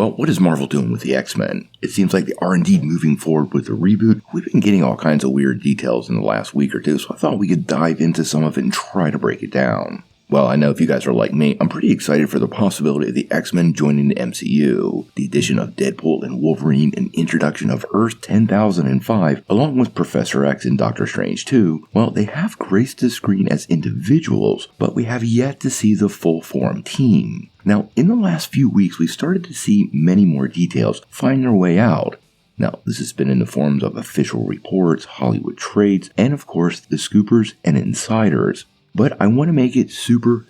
Well, what is Marvel doing with the X-Men? It seems like they are indeed moving forward with the reboot. We've been getting all kinds of weird details in the last week or two, so I thought we could dive into some of it and try to break it down. Well, I know if you guys are like me, I'm pretty excited for the possibility of the X-Men joining the MCU. The addition of Deadpool and Wolverine and introduction of Earth 10,005, along with Professor X and Doctor Strange too, well, they have graced the screen as individuals, but we have yet to see the full-form team. Now, in the last few weeks, we've started to see many more details find their way out. Now, this has been in the forms of official reports, Hollywood trades, and of course, the scoopers and insiders. But I want to make it super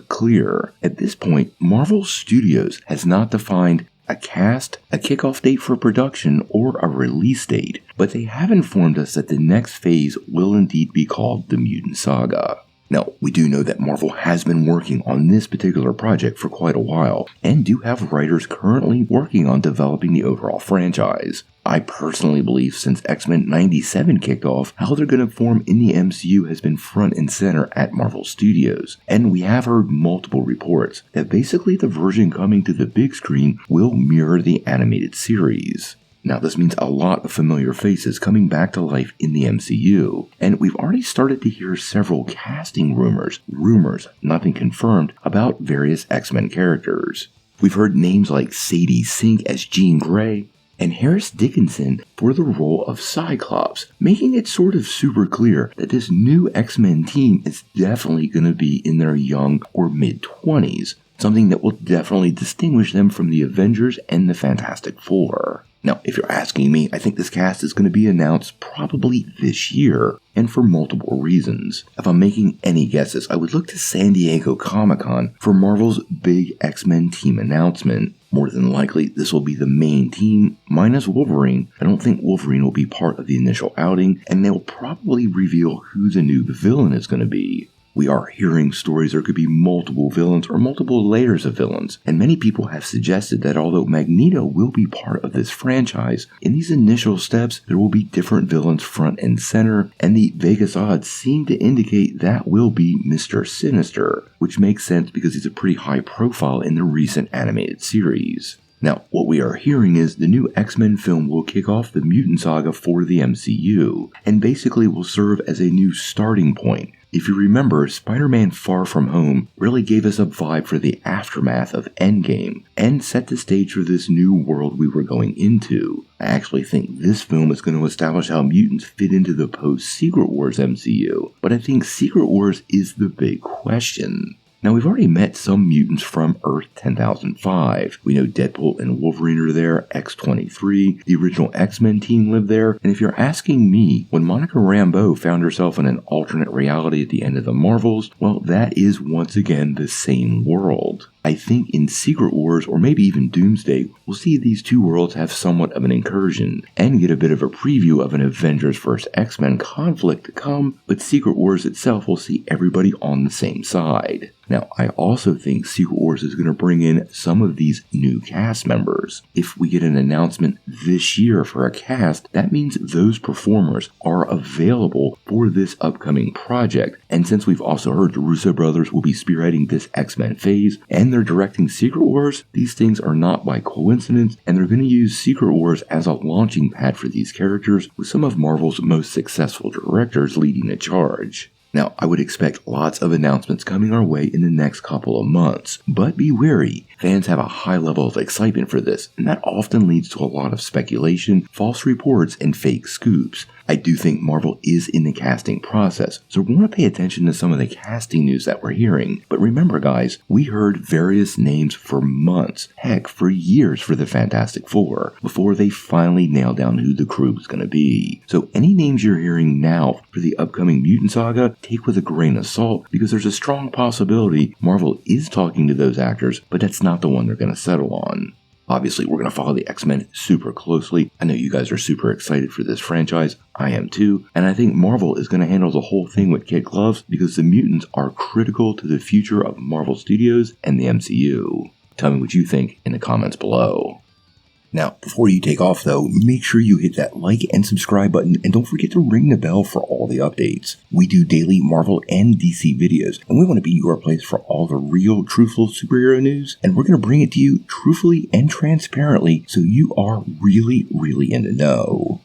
clear. At this point, Marvel Studios has not defined a cast, a kickoff date for production, or a release date, but they have informed us that the next phase will indeed be called the Mutant Saga. Now, we do know that Marvel has been working on this particular project for quite a while, and do have writers currently working on developing the overall franchise. I personally believe since X-Men 97 kicked off, how they're going to form in the MCU has been front and center at Marvel Studios, and we have heard multiple reports that basically the version coming to the big screen will mirror the animated series. Now, this means a lot of familiar faces coming back to life in the MCU, and we've already started to hear several casting rumors, nothing confirmed, about various X-Men characters. We've heard names like Sadie Sink as Jean Grey, and Harris Dickinson for the role of Cyclops, making it sort of super clear that this new X-Men team is definitely going to be in their young or mid-20s, something that will definitely distinguish them from the Avengers and the Fantastic Four. Now, if you're asking me, I think this cast is going to be announced probably this year, and for multiple reasons. If I'm making any guesses, I would look to San Diego Comic-Con for Marvel's big X-Men team announcement. More than likely, this will be the main team, minus Wolverine. I don't think Wolverine will be part of the initial outing, and they'll probably reveal who the new villain is going to be. We are hearing stories there could be multiple villains or multiple layers of villains, and many people have suggested that although Magneto will be part of this franchise, in these initial steps there will be different villains front and center, and the Vegas odds seem to indicate that will be Mr. Sinister, which makes sense because he's a pretty high profile in the recent animated series. Now, what we are hearing is the new X-Men film will kick off the Mutant Saga for the MCU, and basically will serve as a new starting point. If you remember, Spider-Man Far From Home really gave us a vibe for the aftermath of Endgame, and set the stage for this new world we were going into. I actually think this film is going to establish how mutants fit into the post-Secret Wars MCU, but I think Secret Wars is the big question. Now, we've already met some mutants from Earth 10,005. We know Deadpool and Wolverine are there, X-23, the original X-Men team lived there, and if you're asking me, when Monica Rambeau found herself in an alternate reality at the end of the Marvels, well, that is once again the same world. I think in Secret Wars, or maybe even Doomsday, we'll see these two worlds have somewhat of an incursion, and get a bit of a preview of an Avengers vs. X-Men conflict to come, but Secret Wars itself will see everybody on the same side. Now, I also think Secret Wars is going to bring in some of these new cast members. If we get an announcement this year for a cast, that means those performers are available for this upcoming project. And since we've also heard the Russo brothers will be spearheading this X-Men phase, and they're directing Secret Wars, these things are not by coincidence, and they're going to use Secret Wars as a launching pad for these characters, with some of Marvel's most successful directors leading the charge. Now, I would expect lots of announcements coming our way in the next couple of months, but be wary. Fans have a high level of excitement for this, and that often leads to a lot of speculation, false reports, and fake scoops. I do think Marvel is in the casting process, so we want to pay attention to some of the casting news that we're hearing. But remember guys, we heard various names for months, heck, for years for the Fantastic Four, before they finally nailed down who the crew was going to be. So any names you're hearing now for the upcoming Mutant Saga, take with a grain of salt, because there's a strong possibility Marvel is talking to those actors, but that's not the one they're going to settle on. Obviously, we're going to follow the X-Men super closely. I know you guys are super excited for this franchise. I am too. And I think Marvel is going to handle the whole thing with kid gloves because the mutants are critical to the future of Marvel Studios and the MCU. Tell me what you think in the comments below. Now, before you take off though, make sure you hit that like and subscribe button, and don't forget to ring the bell for all the updates. We do daily Marvel and DC videos, and we want to be your place for all the real, truthful superhero news, and we're going to bring it to you truthfully and transparently so you are really in the know.